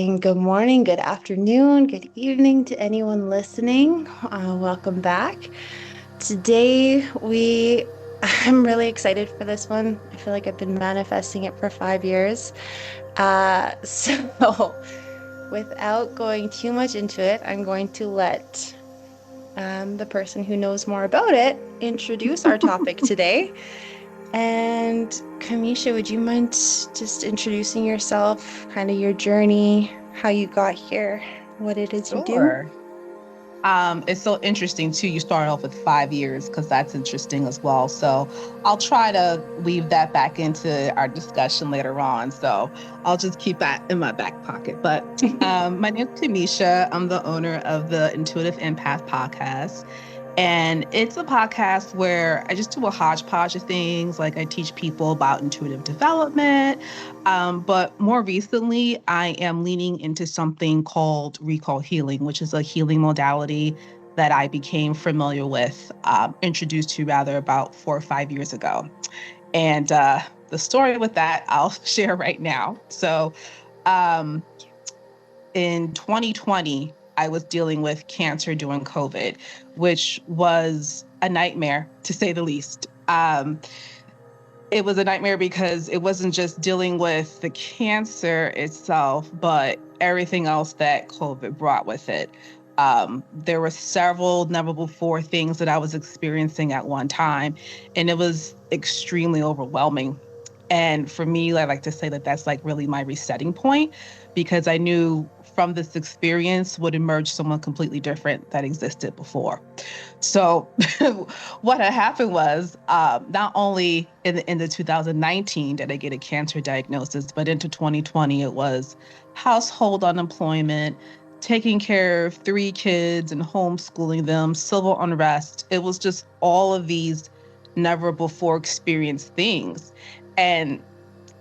Good morning, good afternoon, good evening to anyone listening. Welcome back. Today, I'm really excited for this one. I feel like I've been manifesting it for 5 years. So, without going too much into it, I'm going to let the person who knows more about it introduce our topic today. And Cameesha, would you mind just introducing yourself, kind of your journey, how you got here, what it is you do? Sure. It's so interesting too. You started off with 5 years because that's interesting as well. So I'll try to weave that back into our discussion later on. So I'll just keep that in my back pocket. But my name is Cameesha. I'm the owner of the Intuitive Empath podcast. And it's a podcast where I just do a hodgepodge of things. Like I teach people about intuitive development. But more recently, I am leaning into something called Recal healing, which is a healing modality that I became familiar with, introduced to rather about 4 or 5 years ago. And the story with that, I'll share right now. So um, in 2020, I was dealing with cancer during COVID, which was a nightmare to say the least. It was a nightmare because it wasn't just dealing with the cancer itself, but everything else that COVID brought with it. There were several never before things that I was experiencing at one time, and it was extremely overwhelming. And for me, I like to say that that's like really my resetting point because I knew from this experience would emerge someone completely different that existed before. So what had happened was not only in the 2019 did I get a cancer diagnosis, but into 2020 it was household unemployment, taking care of 3 kids and homeschooling them, civil unrest. It was just all of these never before experienced things. And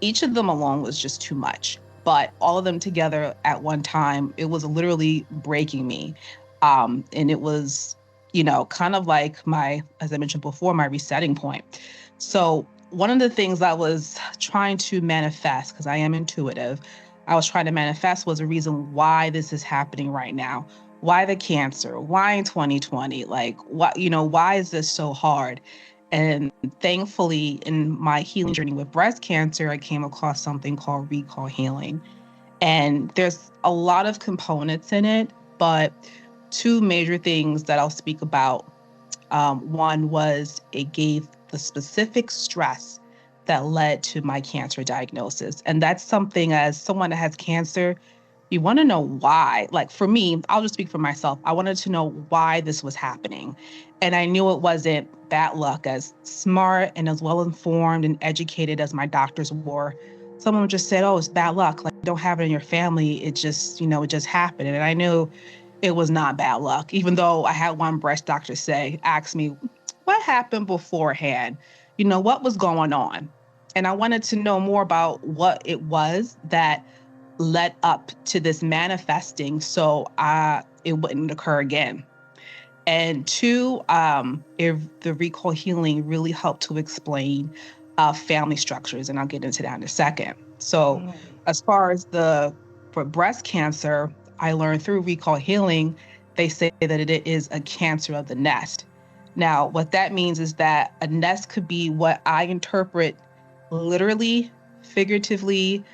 each of them alone was just too much. But all of them together at one time, it was literally breaking me. And it was, kind of like as I mentioned before, my resetting point. So one of the things I was trying to manifest, because I am intuitive, I was trying to manifest was a reason why this is happening right now. Why the cancer? Why in 2020? Like, why is this so hard? And thankfully, in my healing journey with breast cancer, I came across something called Recal healing. And there's a lot of components in it, but two major things that I'll speak about. One was it gave the specific stress that led to my cancer diagnosis. And that's something, as someone that has cancer, you want to know why. Like for me, I'll just speak for myself. I wanted to know why this was happening. And I knew it wasn't bad luck. As smart and as well informed and educated as my doctors were, someone just said, oh, it's bad luck. Like, you don't have it in your family. It just, it just happened. And I knew it was not bad luck, even though I had one breast doctor ask me, what happened beforehand? What was going on? And I wanted to know more about what it was that led up to this manifesting so it wouldn't occur again. And two, if the Recal healing really helped to explain family structures, and I'll get into that in a second. So as far as for breast cancer, I learned through Recal healing, they say that it is a cancer of the nest. Now, what that means is that a nest could be what I interpret literally, figuratively,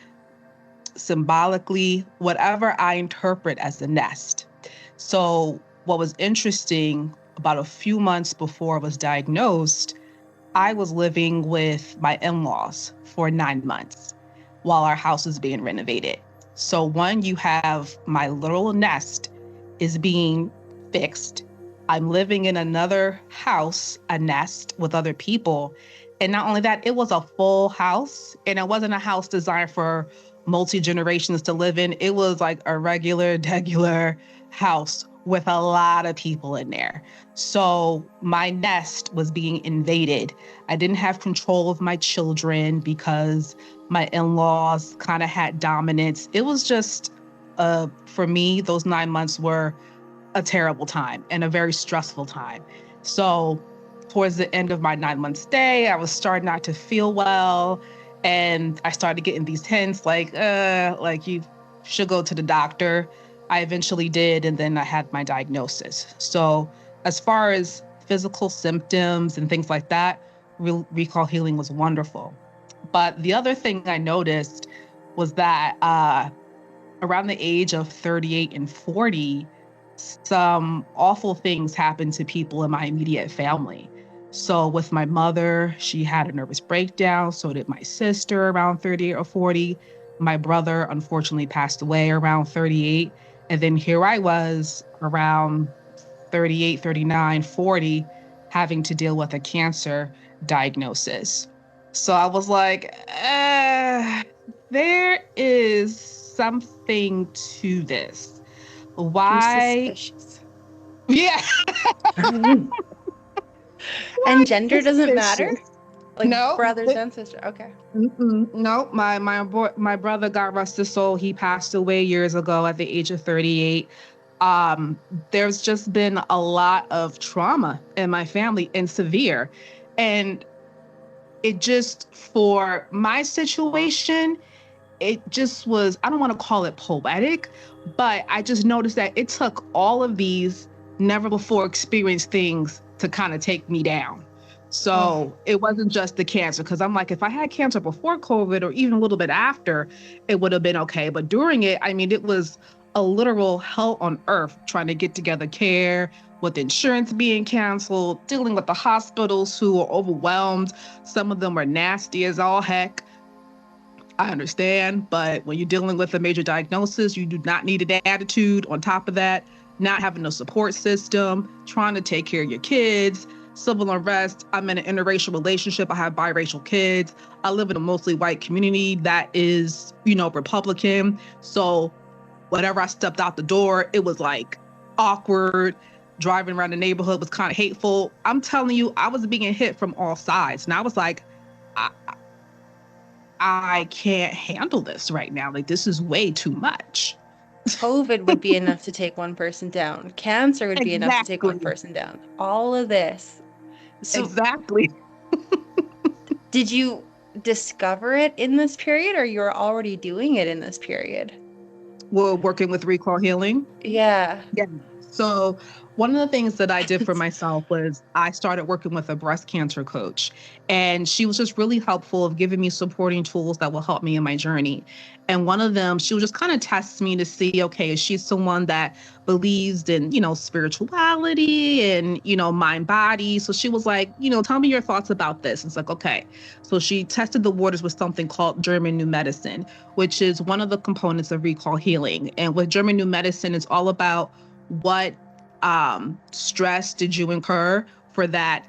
symbolically, whatever I interpret as the nest. So what was interesting, about a few months before I was diagnosed, I was living with my in-laws for 9 months while our house was being renovated. So one, you have my little nest is being fixed. I'm living in another house, a nest with other people. And not only that, it was a full house, and it wasn't a house designed for multi-generations to live in. It was like a regular house with a lot of people in there. So my nest was being invaded. I didn't have control of my children because my in-laws kind of had dominance. It was just, for me, those 9 months were a terrible time and a very stressful time. So towards the end of my 9 month stay, I was starting not to feel well. And I started getting these hints like you should go to the doctor. I eventually did, and then I had my diagnosis. So, as far as physical symptoms and things like that, recall healing was wonderful. But the other thing I noticed was that around the age of 38 and 40, some awful things happened to people in my immediate family. So, with my mother, she had a nervous breakdown. So did my sister around 38 or 40. My brother, unfortunately, passed away around 38. And then here I was around 38, 39, 40, having to deal with a cancer diagnosis. So I was like, there is something to this. I'm Why? suspicious. Yeah. And Why gender doesn't matter? suspicious? Like No, brothers and sister. Okay. no. My brother, God rest his soul, he passed away years ago at the age of 38. Um, there's just been a lot of trauma in my family and severe, and it just for my situation, it just was, I don't want to call it poetic, but I just noticed that it took all of these never before experienced things to kind of take me down. Oh, So it wasn't just the cancer, because I'm like, if I had cancer before COVID or even a little bit after, it would have been okay. But during it, I mean, it was a literal hell on earth trying to get together care, with insurance being canceled, dealing with the hospitals who are overwhelmed. Some of them are nasty as all heck. I understand, but when you're dealing with a major diagnosis, you do not need an attitude. On top of that, not having a support system, trying to take care of your kids, civil unrest. I'm in an interracial relationship. I have biracial kids. I live in a mostly white community that is, Republican. So whenever I stepped out the door, it was like awkward. Driving around the neighborhood was kind of hateful. I'm telling you, I was being hit from all sides. And I was like, I, I can't handle this right now. Like, this is way too much. COVID would be enough to take one person down. Cancer would be enough to take one Exactly. person down. All of this. So, Exactly. did you discover it in this period, or you were already doing it in this period? We're working with recall healing. Yeah. Yeah. So one of the things that I did for myself was I started working with a breast cancer coach, and she was just really helpful of giving me supporting tools that will help me in my journey. And one of them, she would just kind of test me to see, okay, is she someone that believes in, spirituality and, mind body? So she was like, tell me your thoughts about this. It's like, okay. So she tested the waters with something called German New Medicine, which is one of the components of recall healing. And with German New Medicine, it's all about what stress did you incur for that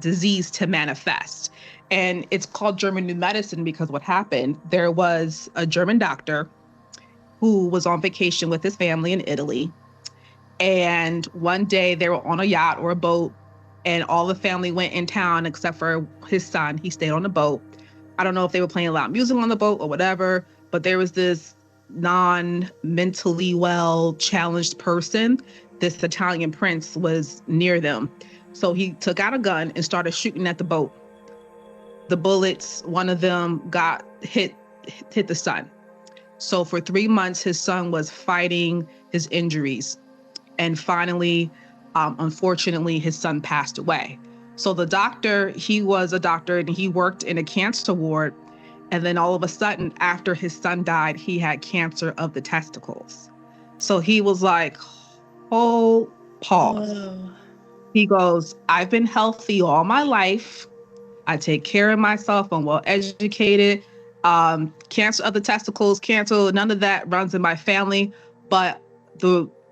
disease to manifest. And it's called German New Medicine because what happened, there was a German doctor who was on vacation with his family in Italy. And one day they were on a yacht or a boat, and all the family went in town except for his son. He stayed on the boat. I don't know if they were playing loud music on the boat or whatever, but there was this non-mentally well challenged person. This Italian prince was near them. So he took out a gun and started shooting at the boat. The bullets, one of them got hit the son. So for 3 months, his son was fighting his injuries. And finally, unfortunately, his son passed away. So the doctor, he was a doctor and he worked in a cancer ward. And then all of a sudden, after his son died, he had cancer of the testicles. So he was like, oh, pause. Oh. He goes, I've been healthy all my life. I take care of myself. I'm well educated. Cancer of the testicles, cancer, none of that runs in my family. But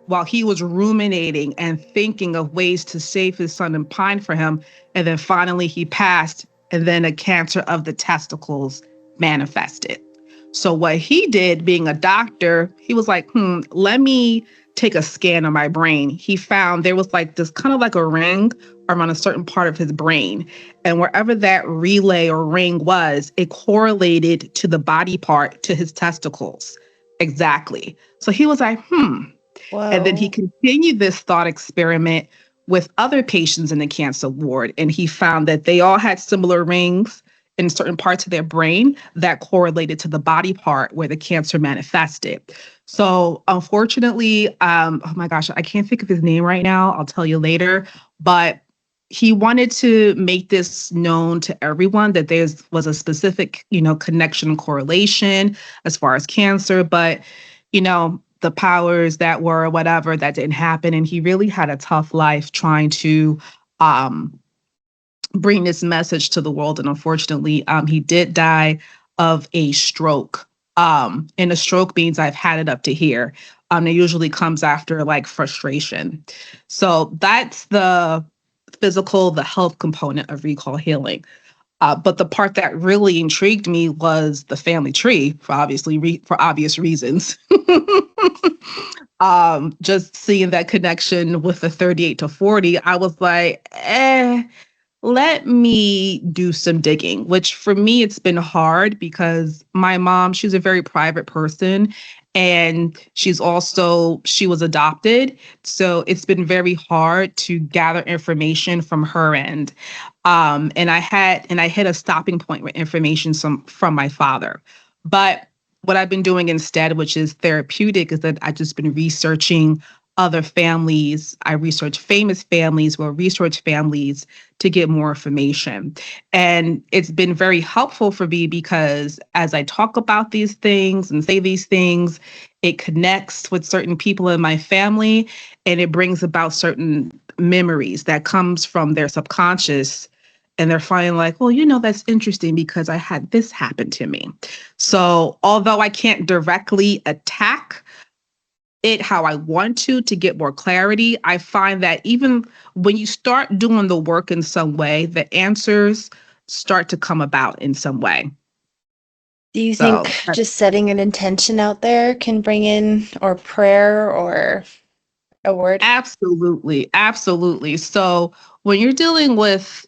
while he was ruminating and thinking of ways to save his son and pine for him, and then finally he passed, and then a cancer of the testicles manifested. So what he did, being a doctor, he was like, let me take a scan of my brain. He found there was like this kind of like a ring around a certain part of his brain. And wherever that relay or ring was, it correlated to the body part, to his testicles. Exactly. So he was like, And then he Whoa. continued this thought experiment with other patients in the cancer ward. And he found that they all had similar rings in certain parts of their brain that correlated to the body part where the cancer manifested. So unfortunately, oh my gosh, I can't think of his name right now. I'll tell you later. But he wanted to make this known to everyone that there was a specific, connection correlation as far as cancer, but the powers that were whatever that didn't happen, and he really had a tough life trying to um, bring this message to the world. And unfortunately, he did die of a stroke. And a stroke means I've had it up to here. It usually comes after like frustration. So that's the physical, the health component of recall healing. But the part that really intrigued me was the family tree, for obvious reasons. Just seeing that connection with the 38 to 40, I was like, let me do some digging, which for me, it's been hard because my mom, she's a very private person. And she was adopted. So it's been very hard to gather information from her end. And I hit a stopping point with information from my father. But what I've been doing instead, which is therapeutic, is that I've just been researching other families. I research famous families or research families to get more information. And it's been very helpful for me because as I talk about these things and say these things, it connects with certain people in my family and it brings about certain memories that comes from their subconscious. And they're finding like, well, that's interesting because I had this happen to me. So although I can't directly attack it how I want to get more clarity, I find that even when you start doing the work in some way, the answers start to come about in some way. Do you think So just setting an intention out there can bring in, or prayer or a word? absolutely, absolutely. So when you're dealing with,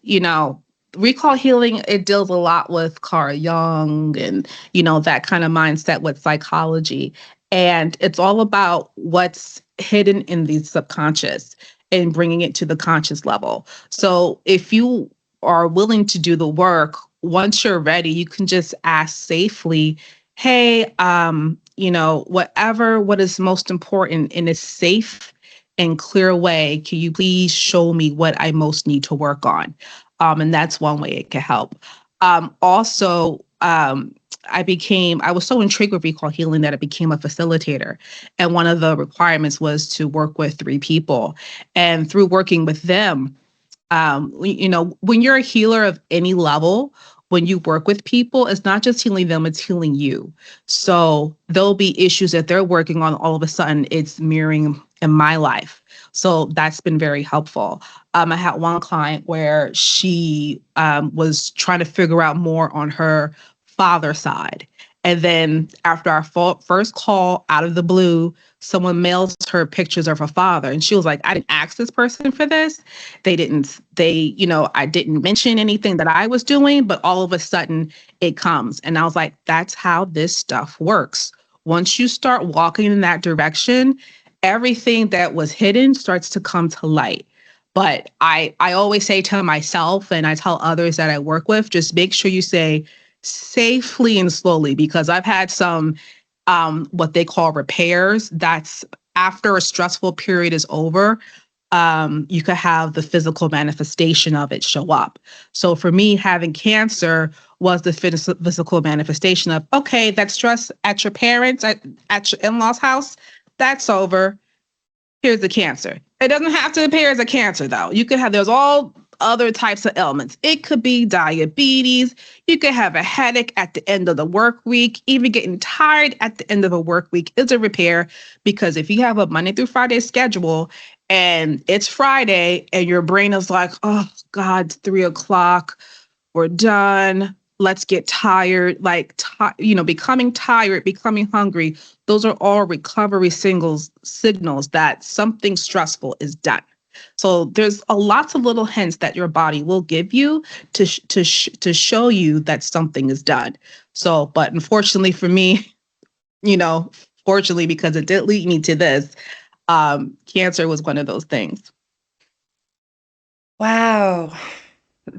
recall healing, it deals a lot with Carl Jung and, that kind of mindset with psychology. And it's all about what's hidden in the subconscious and bringing it to the conscious level. So if you are willing to do the work, once you're ready, you can just ask safely, hey, what is most important in a safe and clear way, can you please show me what I most need to work on? And that's one way it can help. Also, I was so intrigued with recall healing that I became a facilitator. And one of the requirements was to work with 3 people. And through working with them, when you're a healer of any level, when you work with people, it's not just healing them, it's healing you. So there'll be issues that they're working on, all of a sudden it's mirroring in my life. So that's been very helpful. I had one client where she was trying to figure out more on her father's side. And then after our first call out of the blue, someone mails her pictures of her father. And she was like, I didn't ask this person for this. I didn't mention anything that I was doing, but all of a sudden it comes. And I was like, that's how this stuff works. Once you start walking in that direction, everything that was hidden starts to come to light. But I always say to myself, and I tell others that I work with, just make sure you say safely and slowly, because I've had some what they call repairs. That's after a stressful period is over, you could have the physical manifestation of it show up. So for me, having cancer was the physical manifestation of, okay, that stress at your parents, at your in-laws' house, that's over. Here's the cancer. It doesn't have to appear as a cancer, though. There's all other types of ailments. It could be diabetes. You could have a headache at the end of the work week. Even getting tired at the end of a work week is a repair, because if you have a Monday through Friday schedule and it's Friday and your brain is like, oh God, it's 3 o'clock, we're done. Let's get tired, becoming tired, becoming hungry. Those are all recovery signals that something stressful is done. So there's lots of little hints that your body will give you to show you that something is done. So, but unfortunately for me, fortunately, because it did lead me to this, cancer was one of those things. Wow.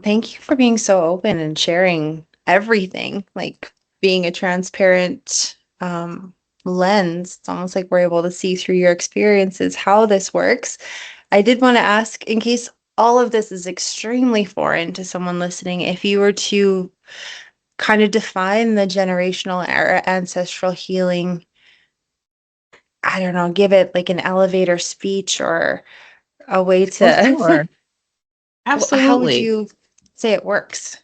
Thank you for being so open and sharing everything, like being a transparent lens. It's almost like we're able to see through your experiences how this works. I did want to ask, in case all of this is extremely foreign to someone listening, if you were to kind of define the generational era ancestral healing, I don't know, give it like an elevator speech or a way For to, sure. how would Absolutely. you say it works?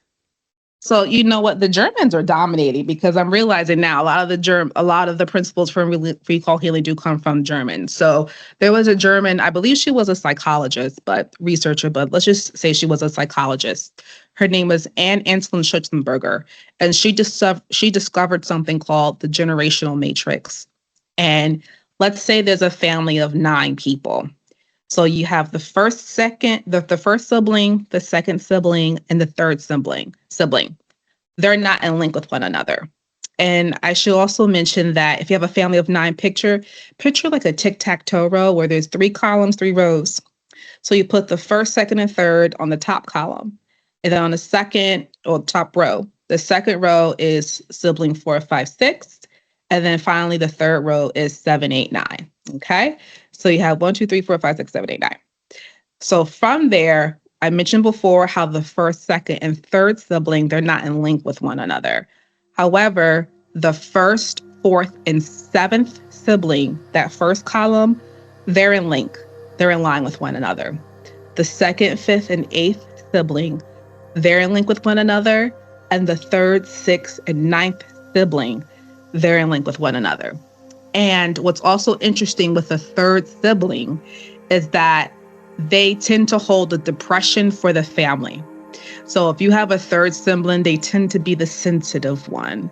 So you know what, the Germans are dominating because I'm realizing now a lot of the principles from recall healing do come from Germans. So there was a German, I believe she was a psychologist, but researcher, but let's just say she was a psychologist. Her name was Anselin Schutzenberger, and she discovered something called the generational matrix. And let's say there's a family of 9 people. So you have the first sibling, the second sibling, and the third sibling. They're not in link with one another. And I should also mention that if you have a family of 9, picture like a tic-tac-toe row where there's 3 columns, 3 rows. So you put the first, second, and third on the top column. And then on the second or top row, the second row is sibling 4, 5, 6. And then finally, the third row is 7, 8, 9. Okay. So you have 1, 2, 3, 4, 5, 6, 7, 8, 9. So from there, I mentioned before how the first, second, and third sibling, they're not in link with one another. However, the first, fourth, and seventh sibling, that first column, they're in link. They're in line with one another. The second, fifth, and eighth sibling, they're in link with one another. And the third, sixth, and ninth sibling, they're in link with one another. And what's also interesting with the third sibling is that they tend to hold the depression for the family. So if you have a third sibling, they tend to be the sensitive one.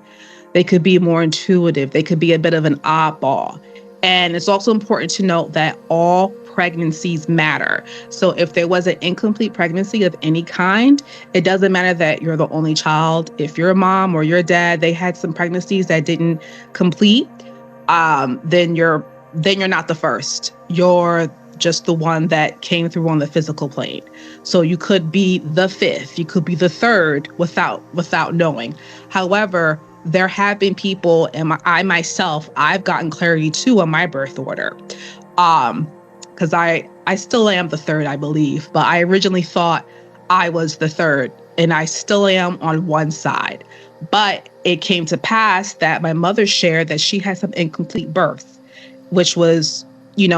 They could be more intuitive. They could be a bit of an oddball. And it's also important to note that all pregnancies matter. So if there was an incomplete pregnancy of any kind, it doesn't matter that you're the only child. If your mom or your dad, they had some pregnancies that didn't complete, then you're not the first. You're just the one that came through on the physical plane. So you could be the fifth, you could be the third without knowing. However, there have been people, and I myself, I've gotten clarity too on my birth order. Because I still am the third, I believe, but I originally thought I was the third, and I still am on one side. But it came to pass that my mother shared that she had some incomplete births, which was,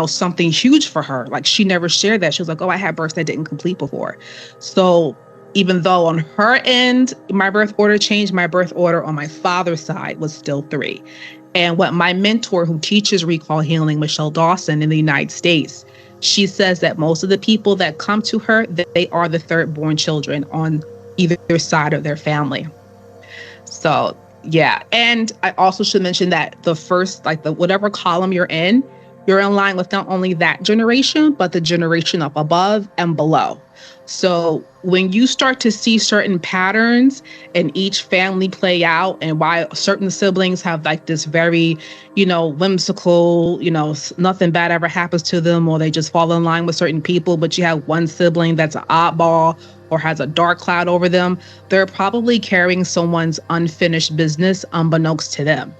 something huge for her. Like, she never shared that. She was like, oh, I had births that didn't complete before. So even though on her end, my birth order changed, my birth order on my father's side was still 3. And what my mentor who teaches recall healing, Michelle Dawson in the United States, she says that most of the people that come to her, they are the third born children on either side of their family. So yeah. And I also should mention that the first, like the whatever column you're in line with not only that generation, but the generation up above and below. So when you start to see certain patterns in each family play out, and why certain siblings have like this very, whimsical, nothing bad ever happens to them, or they just fall in line with certain people, but you have one sibling that's an oddball or has a dark cloud over them, they're probably carrying someone's unfinished business unbeknownst to them.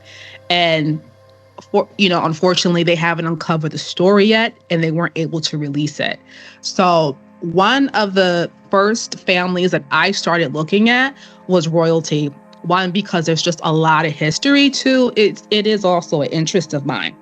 And unfortunately, they haven't uncovered the story yet, and they weren't able to release it. So one of the first families that I started looking at was royalty. One, because there's just a lot of history. Two, it is also an interest of mine.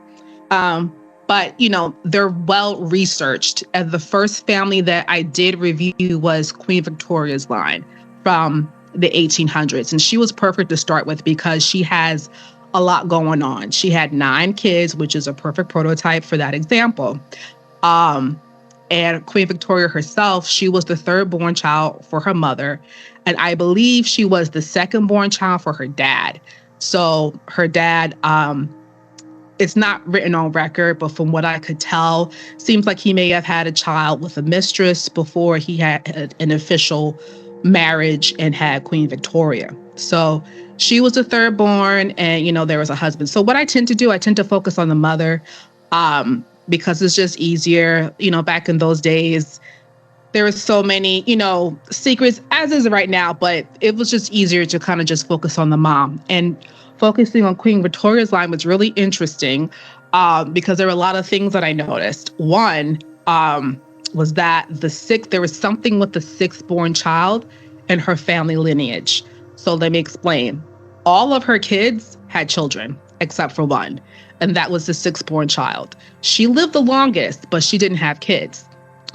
But they're well researched. And the first family that I did review was Queen Victoria's line from the 1800s. And she was perfect to start with because she has a lot going on. She had 9 kids, which is a perfect prototype for that example. And Queen Victoria herself, she was the third born child for her mother. And I believe she was the second born child for her dad. So her dad, it's not written on record, but from what I could tell, seems like he may have had a child with a mistress before he had an official marriage and had Queen Victoria. So she was the third born, and there was a husband. So what I tend to do, I tend to focus on the mother, because it's just easier. Back in those days, there were so many, secrets as is right now, but it was just easier to kind of just focus on the mom. And focusing on Queen Victoria's line was really interesting because there were a lot of things that I noticed. One was that there was something with the sixth born child in her family lineage. So let me explain. All of her kids had children except for one, and that was the sixth born child. She lived the longest, but she didn't have kids.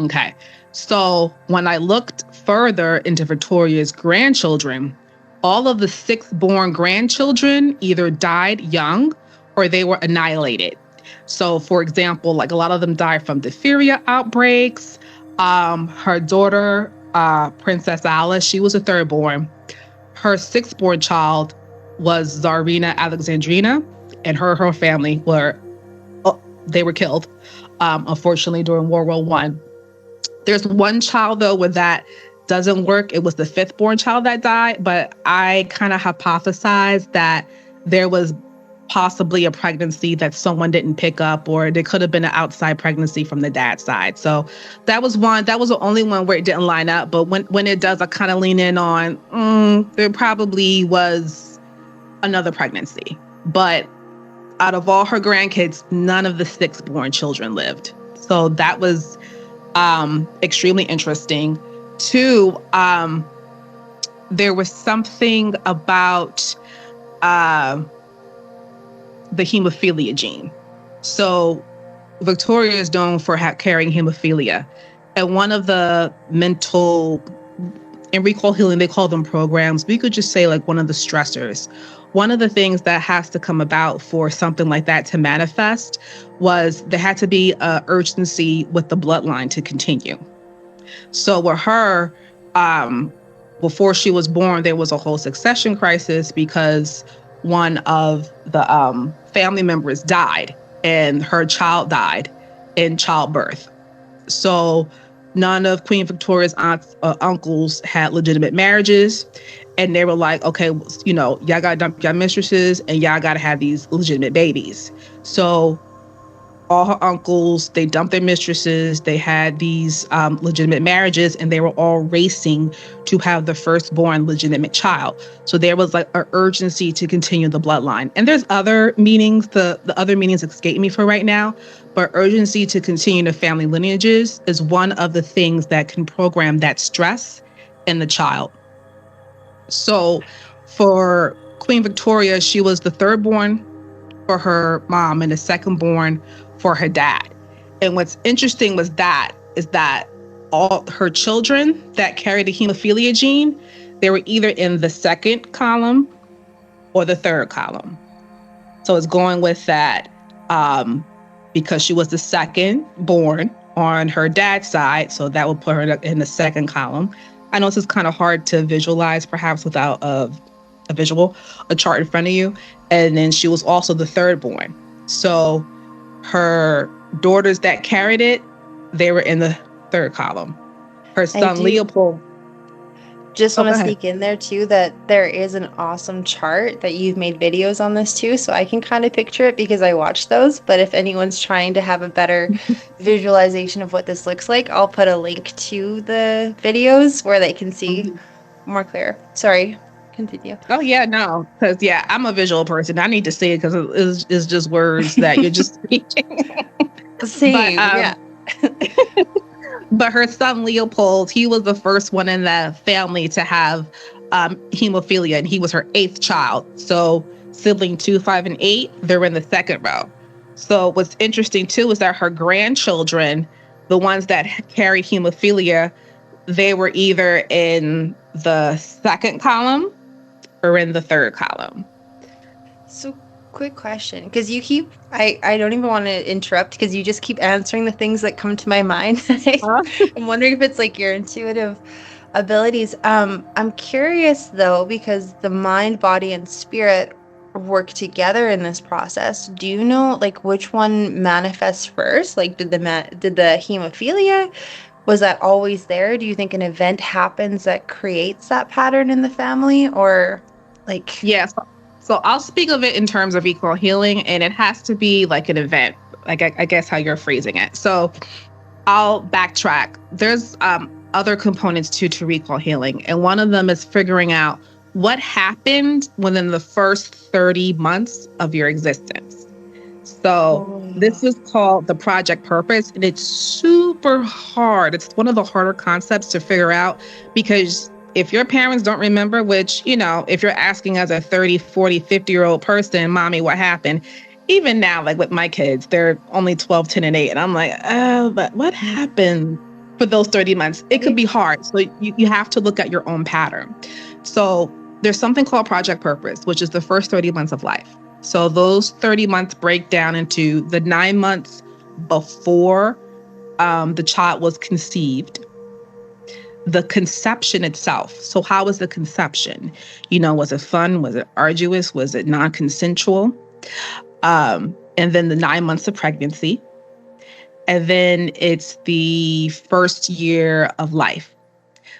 Okay. So when I looked further into Victoria's grandchildren, all of the sixth born grandchildren either died young or they were annihilated. So, for example, like a lot of them died from diphtheria outbreaks. Her daughter, Princess Alice, she was a third born. Her sixth born child was Tsarina Alexandrina, and her family were killed, unfortunately, during World War I. There's one child, though, where that doesn't work. It was the fifth born child that died, but I kind of hypothesized that there was possibly a pregnancy that someone didn't pick up, or there could have been an outside pregnancy from the dad's side. So that was the only one where it didn't line up. But when it does, I kind of lean in on, there probably was another pregnancy. But out of all her grandkids, none of the six born children lived. So that was extremely interesting. Two, there was something about the hemophilia gene. So Victoria is known for carrying hemophilia. And one of the mental, in Recal healing, they call them programs. We could just say like one of the stressors. One of the things that has to come about for something like that to manifest was there had to be an urgency with the bloodline to continue. So with her, before she was born, there was a whole succession crisis because one of the family members died and her child died in childbirth. So none of Queen Victoria's aunts or uncles had legitimate marriages. And they were like, okay, y'all got to dump your mistresses and y'all got to have these legitimate babies. So all her uncles, they dumped their mistresses. They had these legitimate marriages, and they were all racing to have the firstborn legitimate child. So there was like an urgency to continue the bloodline. And there's other meanings. The other meanings escape me for right now, but urgency to continue the family lineages is one of the things that can program that stress in the child. So for Queen Victoria, she was the third born for her mom and the second born for her dad. And what's interesting is that all her children that carry the hemophilia gene, they were either in the second column or the third column. So it's going with that because she was the second born on her dad's side. So that would put her in the second column. I know this is kind of hard to visualize perhaps without a chart in front of you. And then she was also the third born. So her daughters that carried it, they were in the third column. Her son Leopold. Just want to sneak in there too that there is an awesome chart that you've made videos on this too, so I can kind of picture it because I watched those. But if anyone's trying to have a better visualization of what this looks like, I'll put a link to the videos where they can see more clear. Sorry, continue. Oh yeah, no, because I'm a visual person. I need to see it because it's just words that you're just speaking. Same, yeah. But her son Leopold, he was the first one in the family to have hemophilia, and he was her eighth child. So sibling 2, 5, and 8, they're in the second row. So what's interesting too is that her grandchildren, the ones that carried hemophilia, they were either in the second column or in the third column. So quick question, because you keep, I don't even want to interrupt because you just keep answering the things that come to my mind. I'm wondering if it's like your intuitive abilities. I'm curious though, because the mind, body, and spirit work together in this process. Do you know like which one manifests first? Like did the hemophilia, was that always there? Do you think an event happens that creates that pattern in the family, or like? Yes. So I'll speak of it in terms of equal healing, and it has to be like an event, like I guess how you're phrasing it. So I'll backtrack. There's other components to recall healing. And one of them is figuring out what happened within the first 30 months of your existence. So Oh, this is called the project purpose, and it's super hard. It's one of the harder concepts to figure out because if your parents don't remember, which, if you're asking as a 30, 40, 50-year-old person, mommy, what happened? Even now, like with my kids, they're only 12, 10, and 8. And I'm like, oh, but what happened for those 30 months? It could right. be hard. So you have to look at your own pattern. So there's something called project purpose, which is the first 30 months of life. So those 30 months break down into the 9 months before the child was conceived, the conception itself. So how was the conception? Was it fun? Was it arduous? Was it non-consensual? And then the 9 months of pregnancy. And then it's the first year of life.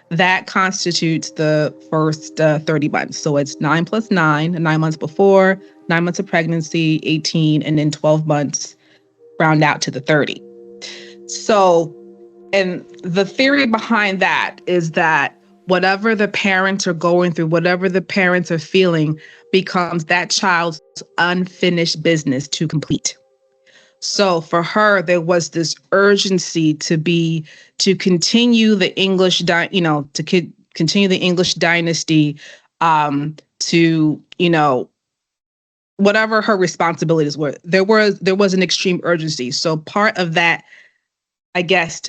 That constitutes the first 30 months. So it's 9 plus 9, 9 months before, 9 months of pregnancy, 18, and then 12 months round out to the 30. So, and the theory behind that is that whatever the parents are going through, whatever the parents are feeling, becomes that child's unfinished business to complete. So for her, there was this urgency to continue the continue the English dynasty, to whatever her responsibilities were. There was an extreme urgency. So part of that, I guess,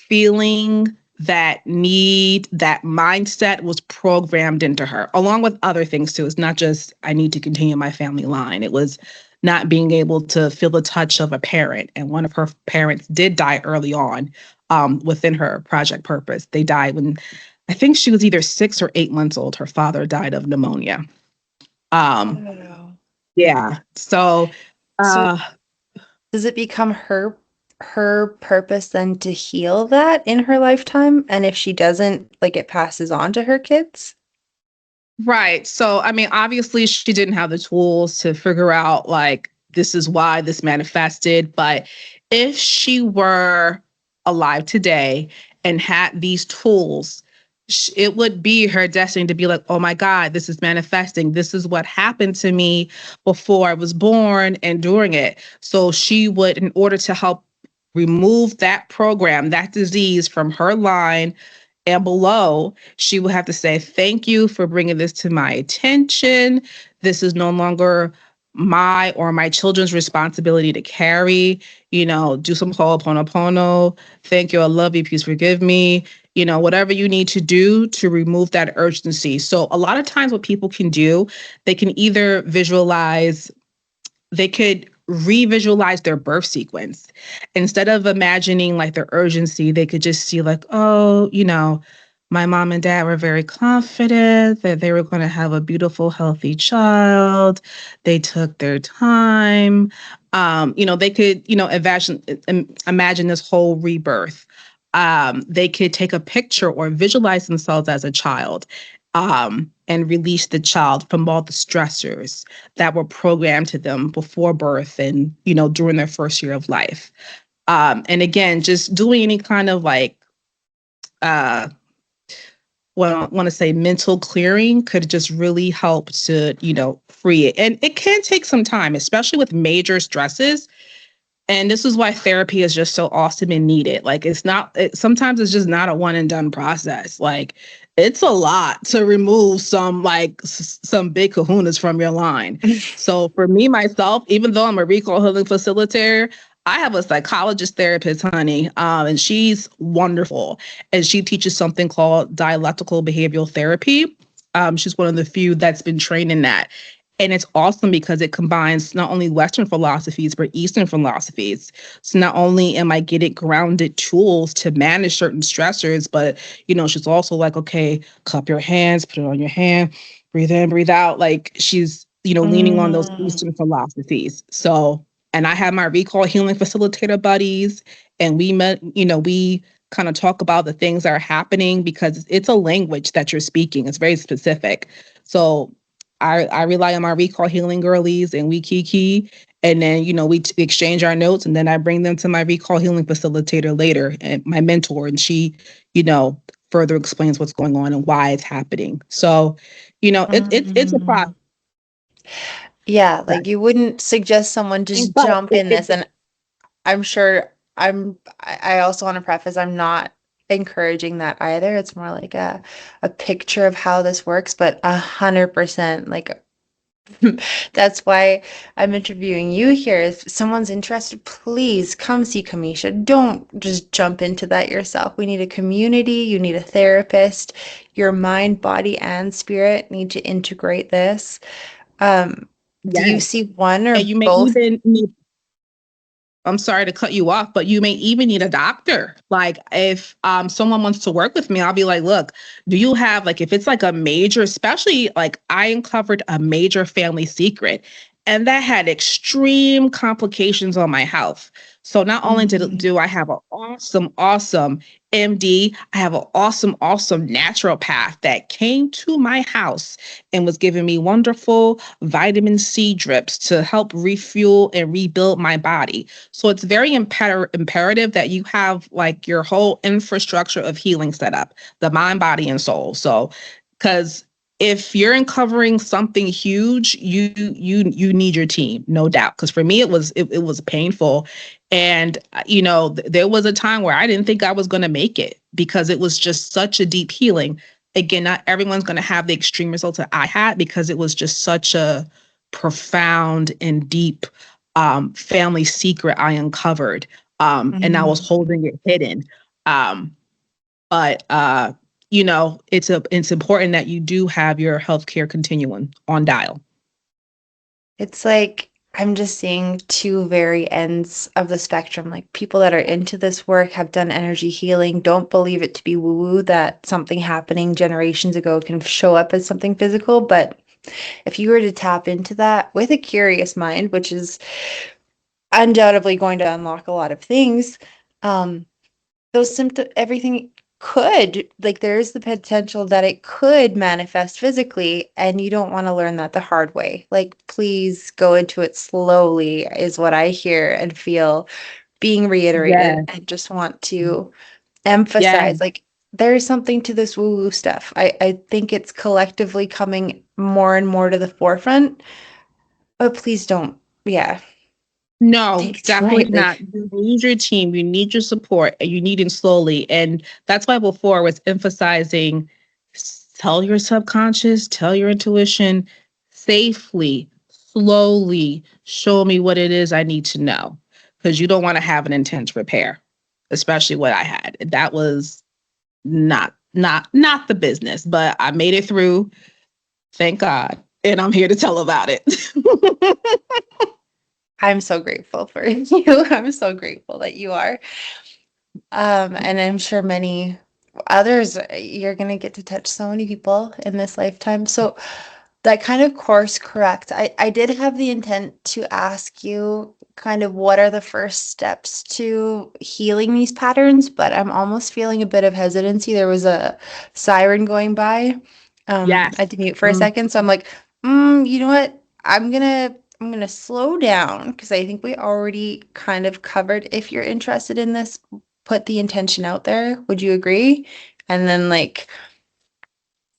feeling, that need, that mindset was programmed into her, along with other things too. It's not just, I need to continue my family line. It was not being able to feel the touch of a parent. And one of her parents did die early on, within her project purpose. They died when I think she was either 6 or 8 months old. Her father died of pneumonia. Um, Wow. yeah. So, So uh, does it become her purpose then to heal that in her lifetime? And if she doesn't, like it passes on to her kids? Right. So, I mean, obviously, she didn't have the tools to figure out, like, this is why this manifested. But if she were alive today and had these tools, it would be her destiny to be like, oh my God, this is manifesting. This is what happened to me before I was born and during it. So she would, in order to help remove that program, that disease from her line and below, she will have to say, thank you for bringing this to my attention. This is no longer my or my children's responsibility to carry. Do some ho'oponopono. Thank you. I love you. Please forgive me. Whatever you need to do to remove that urgency. So a lot of times what people can do, they can either they could revisualize their birth sequence. Instead of imagining like their urgency, they could just see like, oh, my mom and dad were very confident that they were going to have a beautiful, healthy child. They took their time. They could, imagine this whole rebirth. They could take a picture or visualize themselves as a child, and release the child from all the stressors that were programmed to them before birth and, during their first year of life. And again, just doing any kind of like, what I want to say, mental clearing could just really help to, free it. And it can take some time, especially with major stresses. And this is why therapy is just so awesome and needed. Like sometimes it's just not a one and done process. Like it's a lot to remove some some big kahunas from your line. So for me, myself, even though I'm a recall healing facilitator, I have a psychologist therapist, honey, and she's wonderful. And she teaches something called dialectical behavioral therapy. She's one of the few that's been trained in that. And it's awesome because it combines not only Western philosophies, but Eastern philosophies. So not only am I getting grounded tools to manage certain stressors, but, she's also like, okay, cup your hands, put it on your hand, breathe in, breathe out. Like she's, leaning on those Mm. Eastern philosophies. So, and I have my recall healing facilitator buddies, and we kind of talk about the things that are happening because it's a language that you're speaking. It's very specific. So I rely on my recall healing girlies and we kiki. And then, we exchange our notes, and then I bring them to my recall healing facilitator later and my mentor. And she, further explains what's going on and why it's happening. So, it's a Mm. Yeah, like you wouldn't suggest someone just but jump in this, and I'm sure I also want to preface I'm not encouraging that either. It's more like a picture of how this works, but 100% like that's why I'm interviewing you here. If someone's interested, please come see Cameesha. Don't just jump into that yourself. We need a community, you need a therapist. Your mind, body, and spirit need to integrate this. Do you yes, see one or and you may both? even need, I'm sorry to cut you off, but you may even need a doctor. Like if someone wants to work with me, I'll be like, look, do you have like if it's like a major, especially like I uncovered a major family secret and that had extreme complications on my health. So not only Mhm. do I have an awesome, awesome MD, I have an awesome, awesome naturopath that came to my house and was giving me wonderful vitamin C drips to help refuel and rebuild my body. So it's very imperative that you have like your whole infrastructure of healing set up, the mind, body, and soul. So, because if you're uncovering something huge, you need your team, no doubt. Because for me, it was painful, and there was a time where I didn't think I was going to make it because it was just such a deep healing. Again, not everyone's going to have the extreme results that I had because it was just such a profound and deep family secret I uncovered, and I was Mhm. holding it hidden. Um, but it's important that you do have your healthcare continuum on dial. It's like I'm just seeing two very ends of the spectrum. Like people that are into this work have done energy healing, don't believe it to be woo-woo that something happening generations ago can show up as something physical. But if you were to tap into that with a curious mind, which is undoubtedly going to unlock a lot of things, um, those symptoms, everything could, like, there's the potential that it could manifest physically, and you don't want to learn that the hard way. Like, please go into it slowly, is what I hear and feel being reiterated. Yeah, I just want to yeah. emphasize, like, there's something to this woo-woo stuff. I think it's collectively coming more and more to the forefront, but please don't, yeah, No, take it too definitely lightly. not. You need your team, you need your support, and you need it slowly. And that's why before I was emphasizing tell your subconscious, tell your intuition safely, slowly, show me what it is I need to know. Because you don't want to have an intense repair, especially what I had. That was not the business, but I made it through, thank God. And I'm here to tell about it. I'm so grateful for you. I'm so grateful that you are. And I'm sure many others, you're going to get to touch so many people in this lifetime. So that kind of course correct. I did have the intent to ask you kind of what are the first steps to healing these patterns, but I'm almost feeling a bit of hesitancy. There was a siren going by. I Yes. had to mute for a second, so I'm like, you know what? I'm gonna slow down because I think we already kind of covered. If you're interested in this, put the intention out there. Would you agree? And then like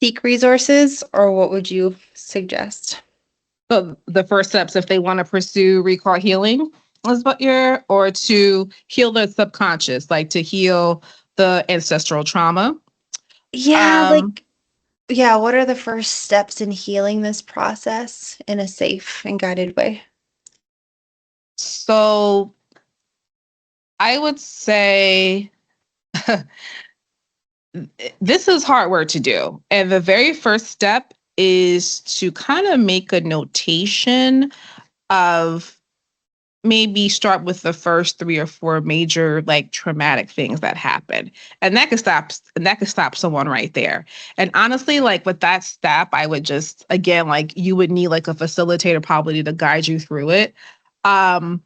seek resources, or what would you suggest? So the first steps, if they want to pursue recall healing, is what you're, or to heal the subconscious, like to heal the ancestral trauma. Yeah, Um, like, yeah, what are the first steps in healing this process in a safe and guided way? so I would say this is hard work to do. And the very first step is to kind of make a notation of maybe start with the first three or four major like traumatic things that happen, and that could stop someone right there. And honestly, like with that step, I would just again like you would need like a facilitator probably to guide you through it. um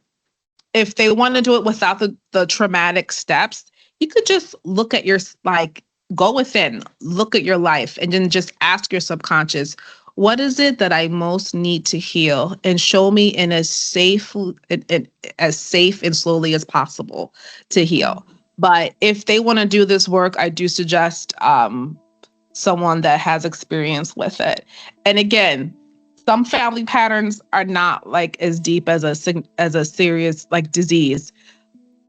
if they want to do it without the traumatic steps, you could just look at your like go within, look at your life, and then just ask your subconscious, what is it that I most need to heal, and show me in as safe and slowly as possible to Mm. heal. But if they want to do this work, I do suggest someone that has experience with it. And again, some family patterns are not like as deep as a serious like disease.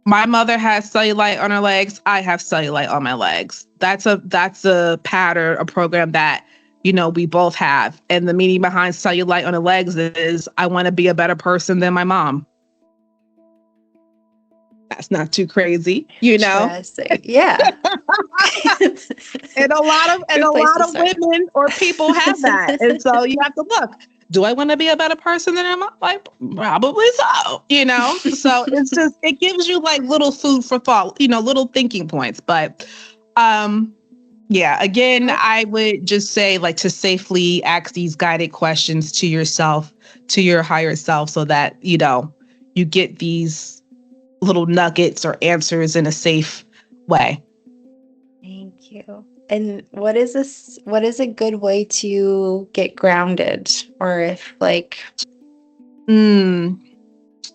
My mother has cellulite on her legs. I have cellulite on my legs. That's a pattern, a program that we both have. And the meaning behind cellulite on the legs is I want to be a better person than my mom. That's not too crazy. Interesting. Yeah. And a lot of Good place to start. women or people have that. And so you have to look, do I want to be a better person than I'm like? Probably so. So it's just, it gives you like little food for thought, little thinking points. But yeah, again, I would just say like to safely ask these guided questions to yourself, to your higher self, so that, you get these little nuggets or answers in a safe way. Thank you. And what is a good way to get grounded? Or if like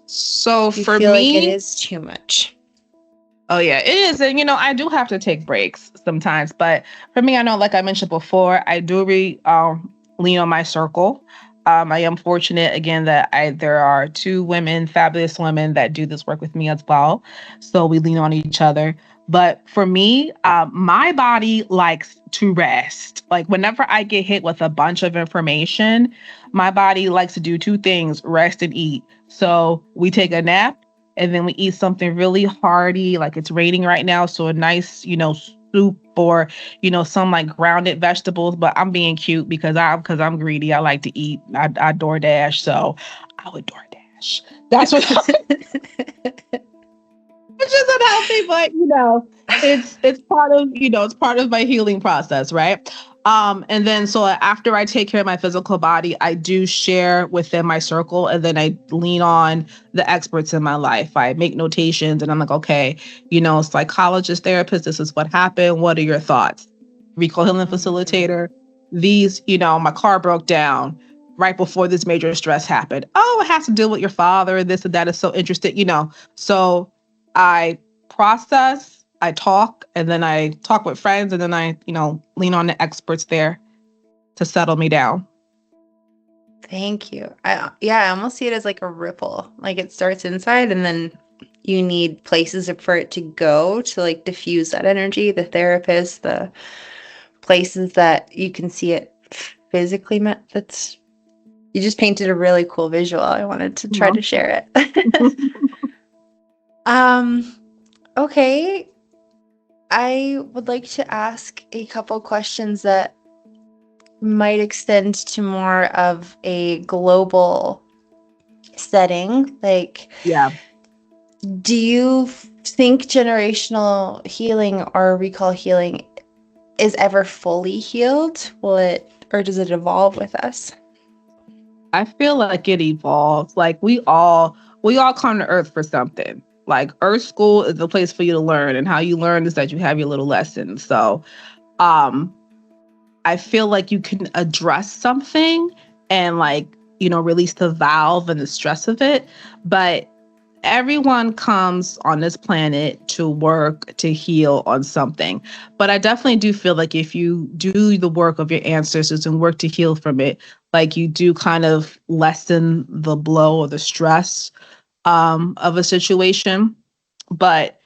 so you for feel me, like it is too much. Oh yeah, it is. And I do have to take breaks sometimes. But for me, I know, like I mentioned before, I do lean on my circle. I am fortunate again that there are two women, fabulous women that do this work with me as well. So we lean on each other. But for me, my body likes to rest. Like whenever I get hit with a bunch of information, my body likes to do two things: rest and eat. So we take a nap and then we eat something really hearty, like it's raining right now. So a nice, soup or, some like grounded vegetables. But I'm being cute because I'm greedy. I like to eat. I DoorDash. So I would DoorDash. That's what which isn't healthy, but it's part of, it's part of my healing process, right? And then so after I take care of my physical body, I do share within my circle, and then I lean on the experts in my life. I make notations and I'm like, okay, psychologist, therapist, this is what happened. What are your thoughts? Recal healing facilitator. These, my car broke down right before this major stress happened. Oh, it has to deal with your father. This and that is so interesting, So I process, I talk, and then I talk with friends, and then I, lean on the experts there to settle me down. Thank you. I almost see it as like a ripple. Like it starts inside and then you need places for it to go to like diffuse that energy, the therapist, the places that you can see it physically met. You just painted a really cool visual. I wanted to try to share it. Okay. I would like to ask a couple questions that might extend to more of a global setting. Like, Yeah. do you think generational healing or recall healing is ever fully healed? Or does it evolve with us? I feel like it evolves. Like we all come to Earth for something. Like Earth School is the place for you to learn, and how you learn is that you have your little lessons. So, I feel like you can address something and release the valve and the stress of it, but everyone comes on this planet to work to heal on something. But I definitely do feel like if you do the work of your ancestors and work to heal from it, like you do kind of lessen the blow or the stress of a situation. But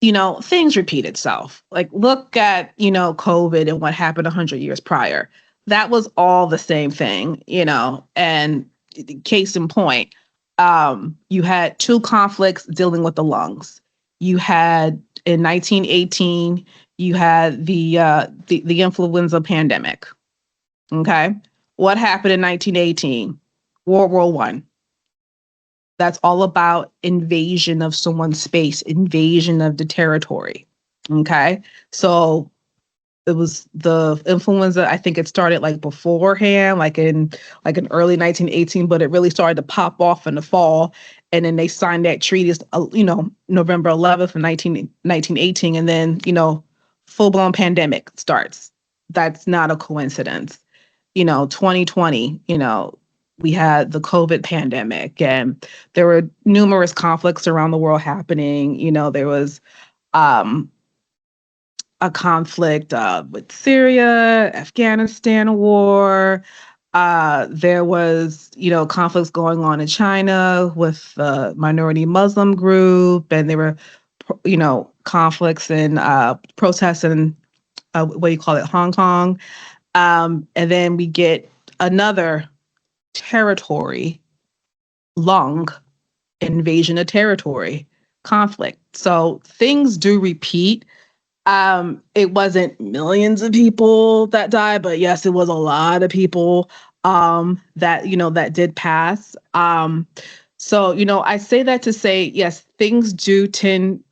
things repeat itself. Like look at, COVID and what happened 100 years prior. That was all the same thing, and case in point, you had two conflicts dealing with the lungs. You had in 1918, you had the influenza pandemic. Okay. What happened in 1918? World War One. That's all about invasion of someone's space, invasion of the territory. Okay. So it was the influenza. I think it started like beforehand, like in early 1918, but it really started to pop off in the fall. And then they signed that treaty, November 11th of 1918. And then, full blown pandemic starts. That's not a coincidence. 2020, we had the COVID pandemic, and there were numerous conflicts around the world happening. There was um, a conflict with Syria, Afghanistan war. There was, conflicts going on in China with the minority Muslim group, and there were, conflicts and protests in what do you call it, Hong Kong. And then we get another territory, long invasion of territory conflict. So things do repeat. It wasn't millions of people that died, but yes, it was a lot of people that did pass. So I say that to say yes, things do tend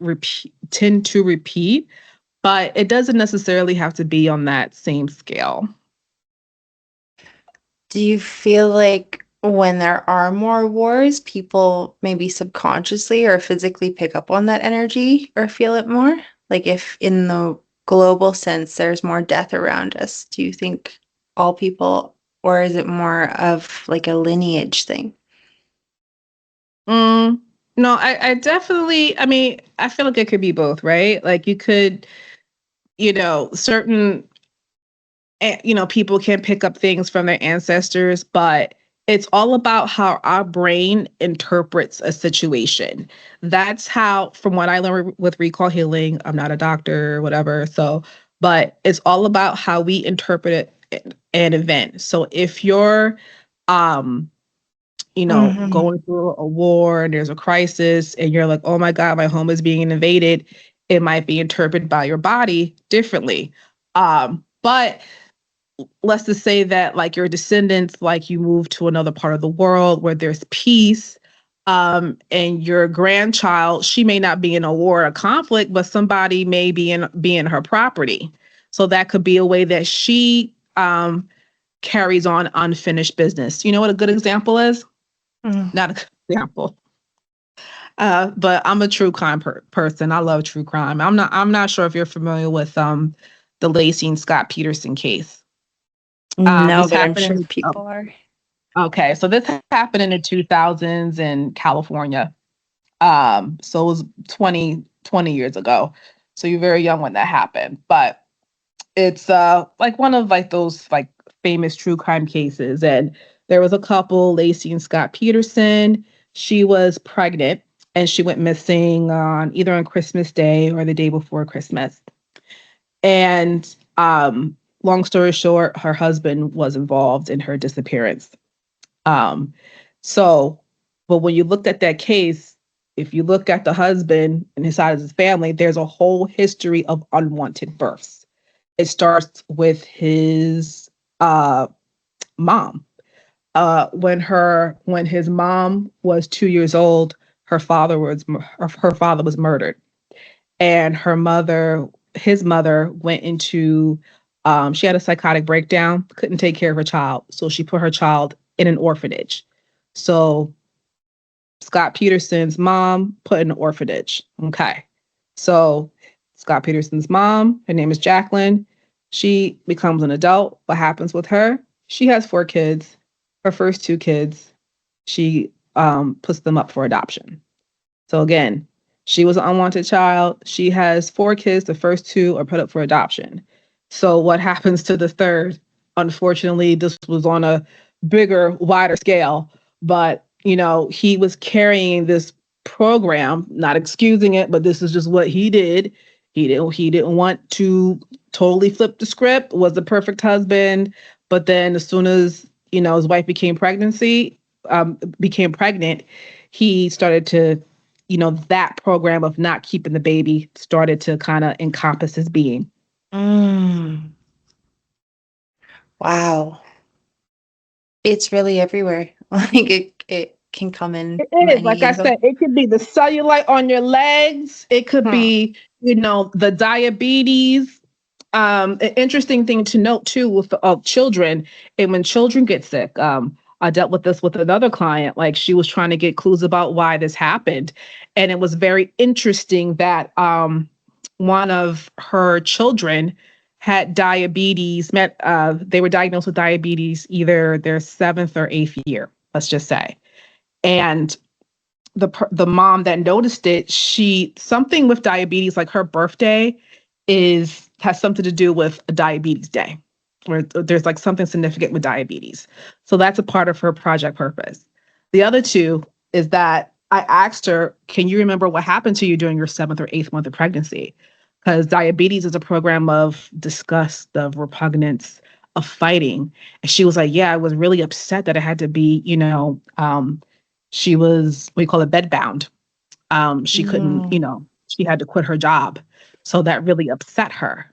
to repeat, but it doesn't necessarily have to be on that same scale. Do you feel like when there are more wars, people maybe subconsciously or physically pick up on that energy or feel it more? Like if in the global sense there's more death around us, do you think all people, or is it more of like a lineage thing? No, I definitely, I mean, I feel like it could be both, right? Like you could, certain people can pick up things from their ancestors, but it's all about how our brain interprets a situation. That's how, from what I learned with recall healing, I'm not a doctor or whatever. So, but it's all about how we interpret an event. So if you're, um, Hmm. going through a war and there's a crisis and you're like, oh my God, my home is being invaded, it might be interpreted by your body differently. But let's just say that like your descendants, like you move to another part of the world where there's peace, and your grandchild, she may not be in a war or conflict, but somebody may be in her property. So that could be a way that she carries on unfinished business. You know what a good example is? Mm. Not a good example. But I'm a true crime person. I love true crime. I'm not sure if you're familiar with the Lacey and Scott Peterson case. No, This but I'm happened sure in people are. okay, so this happened in the 2000s in California. So it was 20 years ago. So you're very young when that happened. But it's like one of like those like famous true crime cases. And there was a couple, Lacey and Scott Peterson. She was pregnant and she went missing on either on Christmas Day or the day before Christmas. And long story short, her husband was involved in her disappearance. Um, so, but when you looked at that case, if you look at the husband and his side of his family, there's a whole history of unwanted births. It starts with his mom. When his mom was 2 years old, her father was murdered, and his mother went into she had a psychotic breakdown, couldn't take care of her child, so she put her child in an orphanage. So Scott Peterson's mom put in an orphanage. Okay. So Scott Peterson's mom, her name is Jacqueline. She becomes an adult. What happens with her? She has 4 kids. Her first 2 kids, she puts them up for adoption. So again, she was an unwanted child. She has 4 kids. The first 2 are put up for adoption. So what happens to the third? Unfortunately, this was on a bigger, wider scale, but he was carrying this program, not excusing it, but this is just what he did. He didn't want to totally flip the script, was the perfect husband, but then as soon as, his wife became pregnant, he started to, that program of not keeping the baby started to kind of encompass his being. Mm. Wow. It's really everywhere. Like it can come in It from is, like any I angle. said, it could be the cellulite on your legs. It could Hmm. be, the diabetes. An interesting thing to note too with children, and when children get sick, I dealt with this with another client. Like she was trying to get clues about why this happened, and it was very interesting that one of her children had diabetes. They were diagnosed with diabetes either their 7th or 8th year. Let's just say, and the mom that noticed it, she something with diabetes, like her birthday has something to do with a diabetes day, where there's like something significant with diabetes. So that's a part of her project purpose. The other two is that I asked her, can you remember what happened to you during your 7th or 8th month of pregnancy? Because diabetes is a program of disgust, of repugnance, of fighting. And she was like, yeah, I was really upset that I had to be, she was, we call it bedbound. She couldn't, Mm, she had to quit her job. So that really upset her.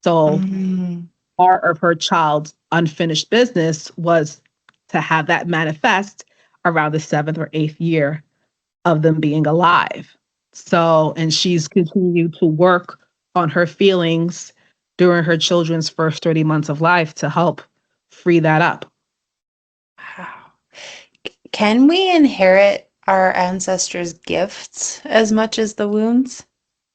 So mm. part of her child's unfinished business was to have that manifest around the 7th or 8th year of them being alive. So, and she's continued to work on her feelings during her children's first 30 months of life to help free that up. Wow. Can we inherit our ancestors' gifts as much as the wounds?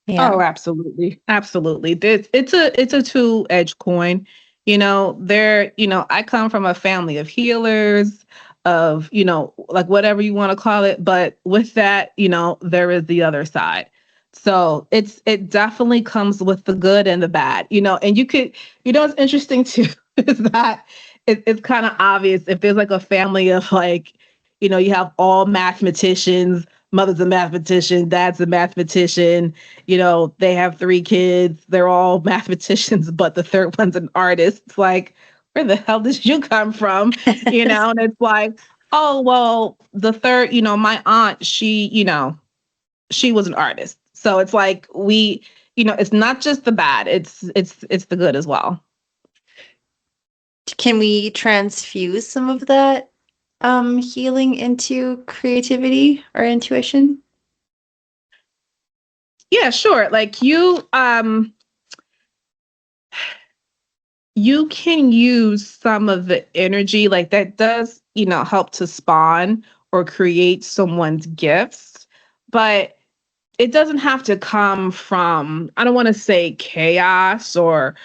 Yeah. Oh, absolutely. Absolutely. It's a two-edged coin. I come from a family of healers, of, like whatever you want to call it, but with that, there is the other side. So it definitely comes with the good and the bad, and what's interesting too is that it's kind of obvious if there's like a family of like, you have all mathematicians, mother's a mathematician, dad's a mathematician, they have 3 kids, they're all mathematicians, but the third one's an artist. It's like, where the hell did you come from? And it's like, oh, well, the third, my aunt, she was an artist. So it's like it's not just the bad, it's the good as well. Can we transfuse some of that healing into creativity or intuition? Yeah, sure. Like you can use some of the energy like that does, help to spawn or create someone's gifts, but it doesn't have to come from, I don't want to say chaos or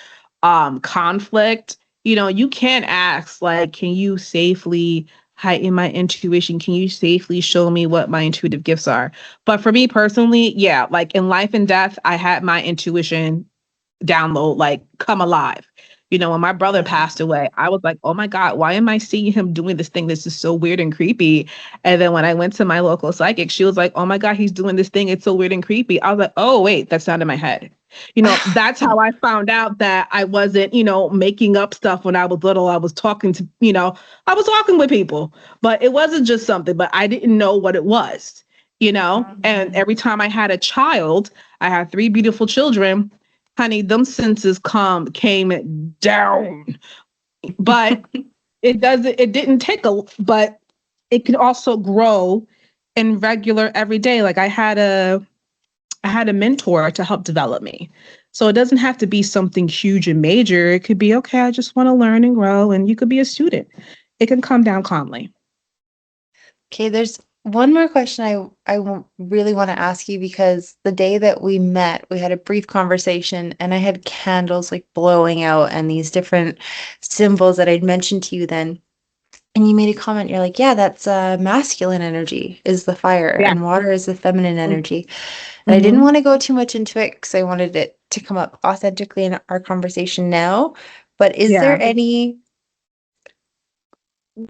conflict. You can ask, like, can you safely heighten my intuition? Can you safely show me what my intuitive gifts are? But for me personally, yeah, like in life and death, I had my intuition download, like come alive. When my brother passed away, I was like, oh my God, why am I seeing him doing this thing that's just so weird and creepy? And then when I went to my local psychic, she was like, oh my God, he's doing this thing. It's so weird and creepy. I was like, oh, wait, that's not in my head. That's how I found out that I wasn't, making up stuff when I was little. I was talking to, I was talking with people, but it wasn't just something, but I didn't know what it was, and every time I had a child, I had 3 beautiful children. Honey, them senses came down. But it didn't take but it could also grow in regular every day. Like I had a mentor to help develop me. So it doesn't have to be something huge and major. It could be, okay, I just want to learn and grow, and you could be a student. It can come down calmly. Okay, there's one more question really want to ask you because the day that we met, we had a brief conversation and I had candles like blowing out and these different symbols that I'd mentioned to you then. And you made a comment, you're like, yeah, that's masculine energy is the fire Yeah. and water is the feminine energy. And I didn't Mm-hmm. want to go too much into it because I wanted it to come up authentically in our conversation now. But is Yeah. there any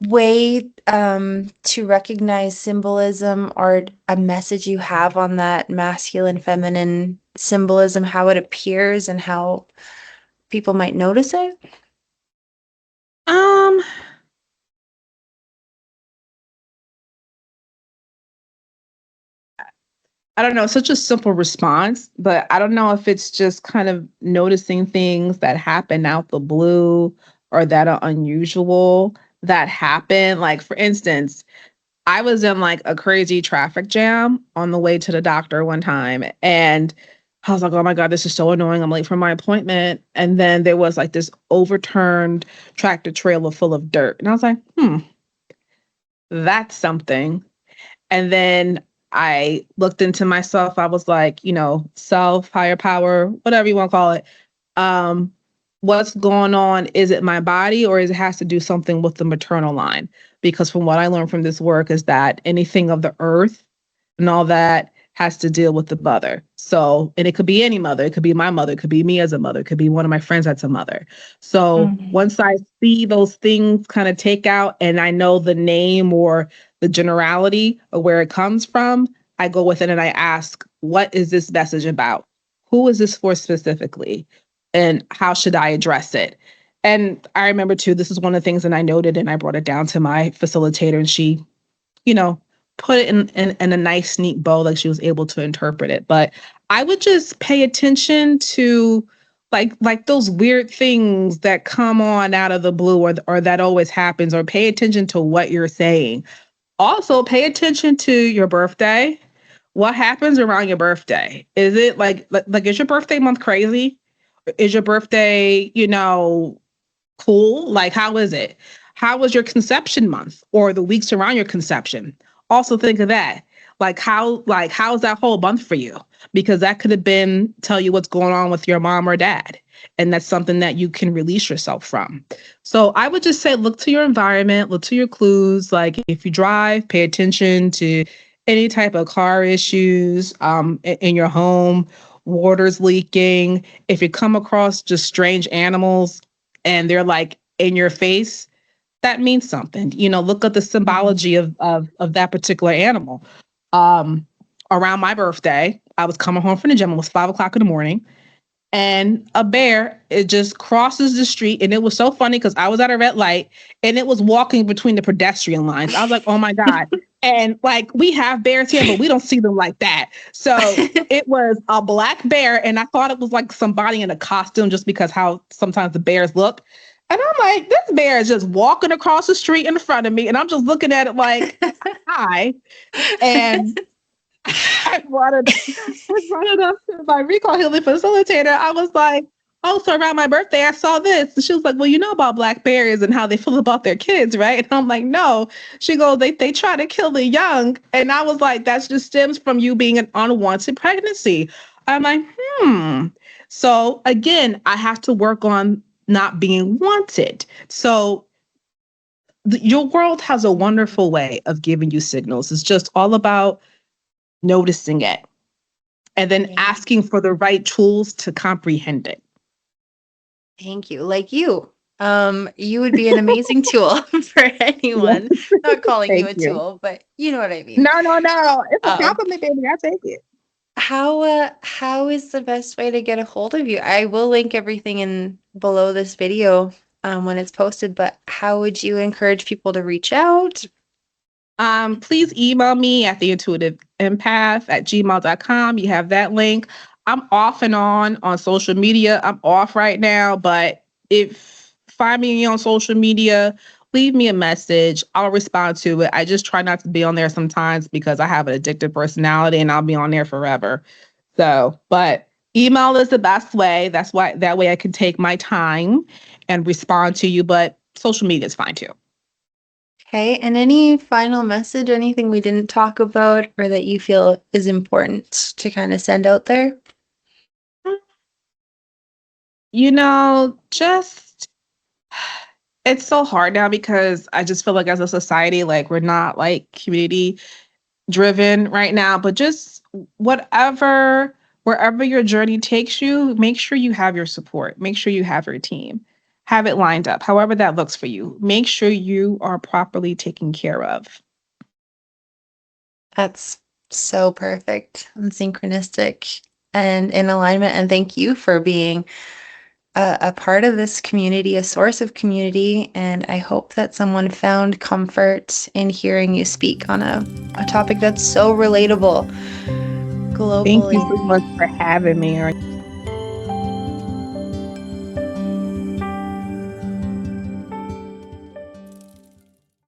way to recognize symbolism or a message you have on that masculine feminine symbolism, how it appears and how people might notice it? Um, I don't know, such a simple response, but I don't know if it's just kind of noticing things that happen out the blue or that are unusual that happen. Like, for instance, I was in like a crazy traffic jam on the way to the doctor one time, and I was like, oh my God, this is so annoying. I'm late for my appointment. And then there was like this overturned tractor trailer full of dirt. And I was like, that's something. And then I looked into myself. I was like, self, higher power, whatever you want to call it. Um, what's going on? Is it my body, or is it has to do something with the maternal line? Because from what I learned from this work is that anything of the earth and all that has to deal with the mother. So, and it could be any mother. It could be my mother. It could be me as a mother. It could be one of my friends that's a mother. So Mhm. once I see those things kind of take out and I know the name or the generality of where it comes from, I go with it and I ask, what is this message about? Who is this for specifically? And how should I address it? And I remember too, this is one of the things that I noted and I brought it down to my facilitator and she, you know, put it in a nice, neat bow, like she was able to interpret it. But I would just pay attention to like those weird things that come on out of the blue or that always happens, or pay attention to what you're saying. Also, pay attention to your birthday. What happens around your birthday? Is it like is your birthday month crazy? Is your birthday, cool? Like, how is it? How was your conception month or the weeks around your conception? Also think of that. How's that whole month for you? Because that could have been tell you what's going on with your mom or dad. And that's something that you can release yourself from. So I would just say look to your environment, look to your clues. Like if you drive, pay attention to any type of car issues in your home, water's leaking. If you come across just strange animals, and they're like in your face, that means something. Look at the Mhm. symbology of that particular animal. Um, Around my birthday, I was coming home from the gym. It was 5 o'clock in the morning, and a bear, it just crosses the street, and it was so funny because I was at a red light and it was walking between the pedestrian lines. I was like, oh my god. And like we have bears here but we don't see them like that. So it was a black bear and I thought it was like somebody in a costume just because how sometimes the bears look. And I'm like, this bear is just walking across the street in front of me and I'm just looking at it like, hi. And I brought it up to my recall healing facilitator. I was like, oh, so around my birthday, I saw this. And she was like, well, you know about black bears and how they feel about their kids, right? And I'm like, no. She goes, they try to kill the young. And I was like, that just stems from you being an unwanted pregnancy. I'm like, hmm. So again, I have to work on not being wanted. So your world has a wonderful way of giving you signals. It's just all about noticing it and then Thank asking for the right tools to comprehend it. thank you. Like you. You would be an amazing tool for Yeah, anyone. Not calling you thank a you. tool, but you know what I mean. No, no, no. It's a Um, compliment, baby. I take it. how is the best way to get a hold of you? I will link everything in below this video when it's posted, but how would you encourage people to reach out? Please email me at the intuitive empath at gmail.com. You have that link. I'm off and on social media. I'm off right now, but if find me on social media, leave me a message. I'll respond to it. I just try not to be on there sometimes because I have an addictive personality and I'll be on there forever. So, but email is the best way. That's why that way I can take my time and respond to you, but social media is fine too. Okay, and any final message, anything we didn't talk about or that you feel is important to kind of send out there? Just it's so hard now because I just feel like as a society, like we're not like community driven right now, but just whatever, wherever your journey takes you, make sure you have your support, make sure you have your team, have it lined up, however that looks for you. Make sure you are properly taken care of. That's so perfect and synchronistic and in alignment. And thank you for being a part of this community, a source of community. And I hope that someone found comfort in hearing you speak on a topic that's so relatable Thank you globally. so much for having me.